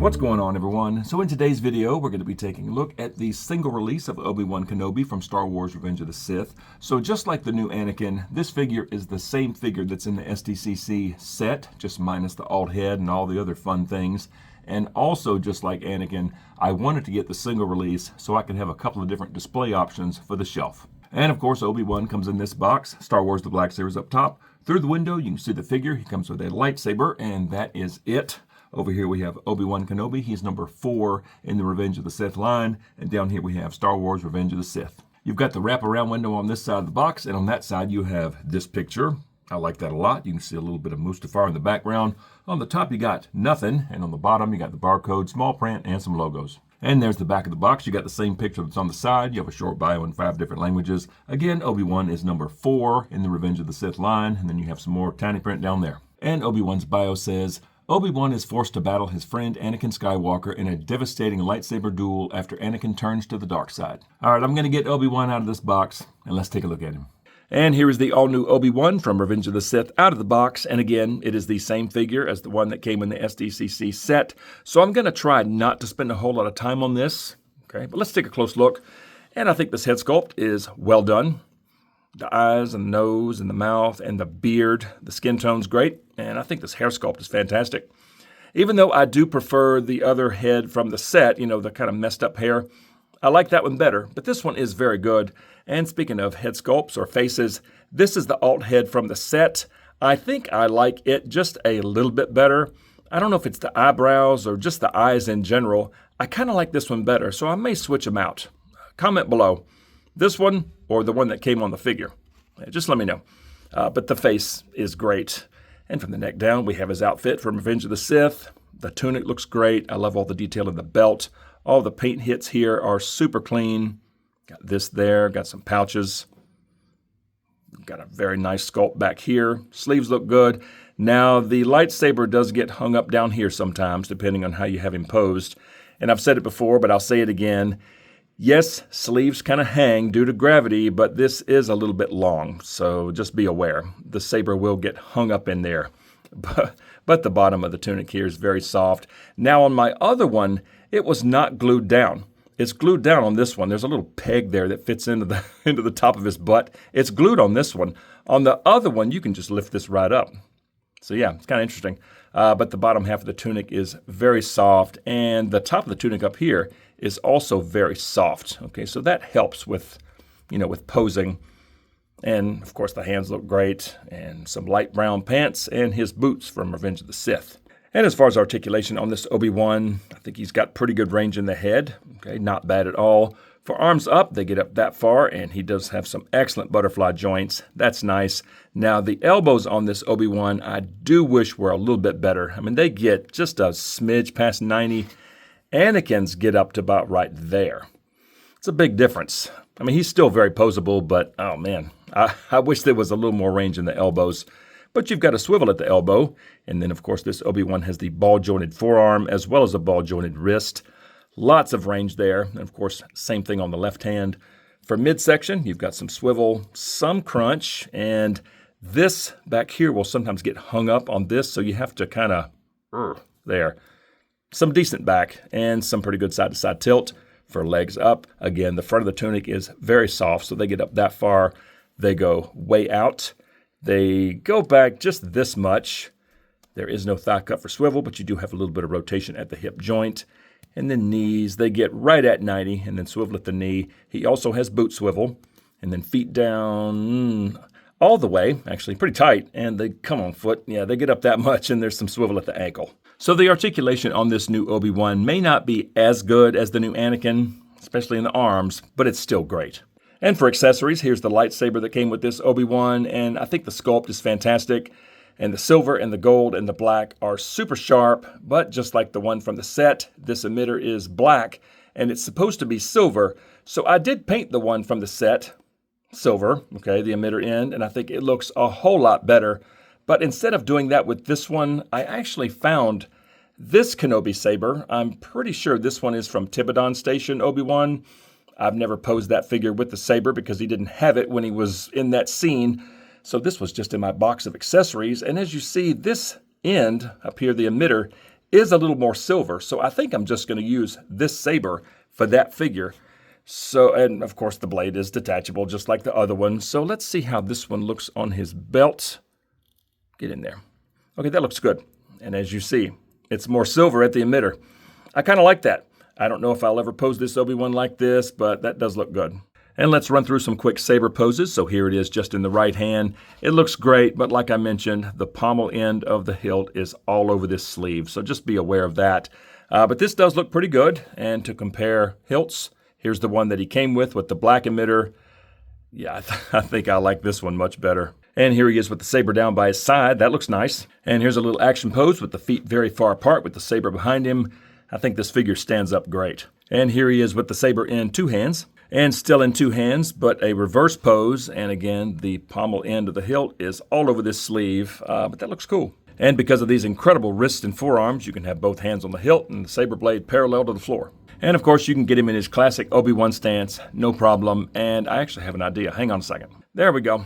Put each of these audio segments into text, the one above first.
What's going on, everyone? So in today's video, we're going to be taking a look at the single release of Obi-Wan Kenobi from Star Wars Revenge of the Sith. So just like the new Anakin, this figure is the same figure that's in the SDCC set, just minus the alt head and all the other fun things. And also, just like Anakin, I wanted to get the single release so I could have a couple of different display options for the shelf. And of course, Obi-Wan comes in this box, Star Wars The Black Series up top. Through the window, you can see the figure. He comes with a lightsaber, and that is it. Over here we have Obi-Wan Kenobi. He's number 4 in the Revenge of the Sith line. And down here we have Star Wars Revenge of the Sith. You've got the wraparound window on this side of the box, and on that side you have this picture. I like that a lot. You can see a little bit of Mustafar in the background. On the top you got nothing, and on the bottom you got the barcode, small print, and some logos. And there's the back of the box. You got the same picture that's on the side. You have a short bio in 5 different languages. Again, Obi-Wan is number 4 in the Revenge of the Sith line, and then you have some more tiny print down there. And Obi-Wan's bio says, Obi-Wan is forced to battle his friend Anakin Skywalker in a devastating lightsaber duel after Anakin turns to the dark side. All right, I'm going to get Obi-Wan out of this box, and let's take a look at him. And here is the all-new Obi-Wan from Revenge of the Sith out of the box. And again, it is the same figure as the one that came in the SDCC set. So I'm going to try not to spend a whole lot of time on this. Okay, but let's take a close look. And I think this head sculpt is well done. The eyes and the nose and the mouth and the beard, the skin tone's great. And I think this hair sculpt is fantastic. Even though I do prefer the other head from the set, you know, the kind of messed up hair, I like that one better, but this one is very good. And speaking of head sculpts or faces, this is the alt head from the set. I think I like it just a little bit better. I don't know if it's the eyebrows or just the eyes in general. I kind of like this one better, so I may switch them out. Comment below, this one or the one that came on the figure. Just let me know. But the face is great. And from the neck down, we have his outfit from Revenge of the Sith. The tunic looks great. I love all the detail in the belt. All the paint hits here are super clean. Got this there, got some pouches. Got a very nice sculpt back here. Sleeves look good. Now, the lightsaber does get hung up down here sometimes, depending on how you have him posed. And I've said it before, but I'll say it again. Yes, sleeves kind of hang due to gravity, but this is a little bit long, so just be aware. The saber will get hung up in there. But the bottom of the tunic here is very soft. Now, on my other one, it was not glued down. It's glued down on this one. There's a little peg there that fits into the top of his butt. It's glued on this one. On the other one, you can just lift this right up. So yeah, it's kind of interesting. But the bottom half of the tunic is very soft, and the top of the tunic up here is also very soft. Okay, so that helps with, with posing. And of course, the hands look great, and some light brown pants, and his boots from Revenge of the Sith. And as far as articulation on this Obi-Wan, I think he's got pretty good range in the head. Okay, not bad at all. For arms up, they get up that far, and he does have some excellent butterfly joints. That's nice. Now, the elbows on this Obi-Wan, I do wish were a little bit better. I mean, they get just a smidge past 90. Anakin's get up to about right there. It's a big difference. I mean, he's still very poseable, but, oh man, I wish there was a little more range in the elbows. But you've got a swivel at the elbow, and then, of course, this Obi-Wan has the ball-jointed forearm as well as a ball-jointed wrist. Lots of range there, and of course, same thing on the left hand. For midsection, you've got some swivel, some crunch, and this back here will sometimes get hung up on this, so you have to kind of, there. Some decent back, and some pretty good side-to-side tilt for legs up. Again, the front of the tunic is very soft, so they get up that far. They go way out. They go back just this much. There is no thigh cut for swivel, but you do have a little bit of rotation at the hip joint. And then knees, they get right at 90 and then swivel at the knee. He also has boot swivel. And then feet down all the way, actually pretty tight. And they come on foot. Yeah, they get up that much and there's some swivel at the ankle. So the articulation on this new Obi-Wan may not be as good as the new Anakin, especially in the arms, but it's still great. And for accessories, here's the lightsaber that came with this Obi-Wan, and I think the sculpt is fantastic. And the silver and the gold and the black are super sharp, but just like the one from the set, this emitter is black, and it's supposed to be silver. So I did paint the one from the set silver, okay, the emitter end, and I think it looks a whole lot better. But instead of doing that with this one, I actually found this Kenobi saber. I'm pretty sure this one is from Tibidon Station Obi-Wan. I've never posed that figure with the saber because he didn't have it when he was in that scene. So this was just in my box of accessories. And as you see, this end up here, the emitter, is a little more silver, so I think I'm just going to use this saber for that figure. So, and of course the blade is detachable just like the other one. So let's see how this one looks on his belt. Get in there. Okay, that looks good. And as you see, it's more silver at the emitter. I kind of like that. I don't know if I'll ever pose this Obi-Wan like this, but that does look good. And let's run through some quick saber poses. So here it is just in the right hand. It looks great, but like I mentioned, the pommel end of the hilt is all over this sleeve. So just be aware of that. But this does look pretty good. And to compare hilts, here's the one that he came with the black emitter. Yeah, I think I like this one much better. And here he is with the saber down by his side. That looks nice. And here's a little action pose with the feet very far apart with the saber behind him. I think this figure stands up great. And here he is with the saber in two hands. And still in two hands, but a reverse pose. And again, the pommel end of the hilt is all over this sleeve, but that looks cool. And because of these incredible wrists and forearms, you can have both hands on the hilt and the saber blade parallel to the floor. And of course, you can get him in his classic Obi-Wan stance, no problem. And I actually have an idea. Hang on a second. There we go.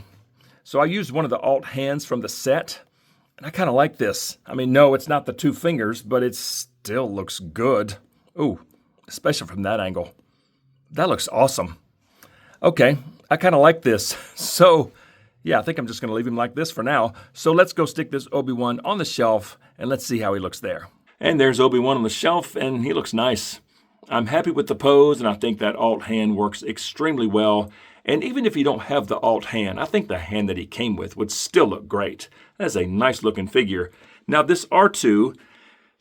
So I used one of the alt hands from the set, and I kind of like this. I mean, no, it's not the two fingers, but it still looks good. Ooh, especially from that angle. That looks awesome. Okay, I kind of like this. So, yeah, I think I'm just going to leave him like this for now. So let's go stick this Obi-Wan on the shelf, and let's see how he looks there. And there's Obi-Wan on the shelf, and he looks nice. I'm happy with the pose, and I think that alt hand works extremely well. And even if you don't have the alt hand, I think the hand that he came with would still look great. That's a nice looking figure. Now this R2,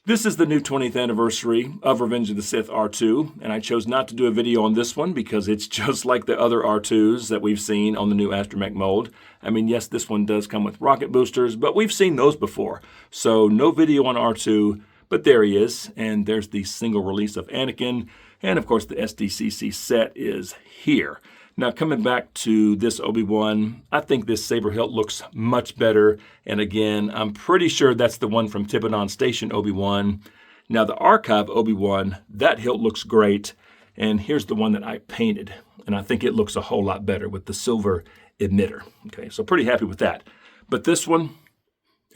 this is the new 20th anniversary of Revenge of the Sith R2, and I chose not to do a video on this one because it's just like the other R2s that we've seen on the new Astromech mold. I mean, yes, this one does come with rocket boosters, but we've seen those before. So no video on R2, but there he is, and there's the single release of Anakin, and of course the SDCC set is here. Now, coming back to this Obi-Wan, I think this saber hilt looks much better. And again, I'm pretty sure that's the one from Tiburon Station Obi-Wan. Now, the Archive Obi-Wan, that hilt looks great. And here's the one that I painted. And I think it looks a whole lot better with the silver emitter. Okay, so pretty happy with that. But this one,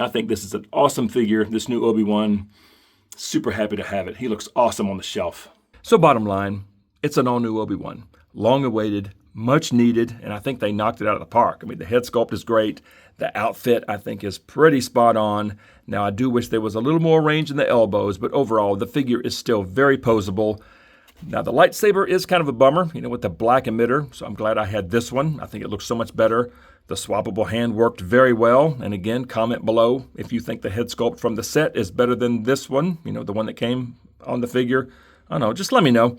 I think this is an awesome figure. This new Obi-Wan, super happy to have it. He looks awesome on the shelf. So bottom line, it's an all-new Obi-Wan. Long-awaited, much needed, and I think they knocked it out of the park. I mean, the head sculpt is great. The outfit, I think, is pretty spot on. Now, I do wish there was a little more range in the elbows, but overall, the figure is still very poseable. Now, the lightsaber is kind of a bummer, you know, with the black emitter, so I'm glad I had this one. I think it looks so much better. The swappable hand worked very well, and again, comment below if you think the head sculpt from the set is better than this one, you know, the one that came on the figure. I don't know, just let me know.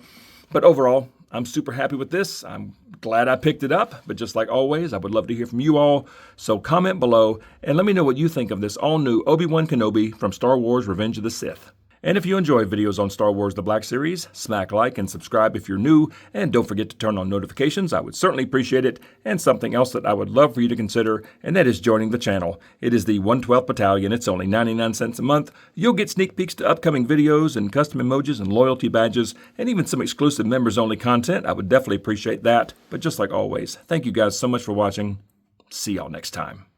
But overall, I'm super happy with this. I'm glad I picked it up, but just like always, I would love to hear from you all. So comment below and let me know what you think of this all-new Obi-Wan Kenobi from Star Wars Revenge of the Sith. And if you enjoy videos on Star Wars The Black Series, smack like and subscribe if you're new, and don't forget to turn on notifications. I would certainly appreciate it. And something else that I would love for you to consider, and that is joining the channel. It is the 112th Battalion. It's only 99 cents a month. You'll get sneak peeks to upcoming videos and custom emojis and loyalty badges, and even some exclusive members-only content. I would definitely appreciate that. But just like always, thank you guys so much for watching. See y'all next time.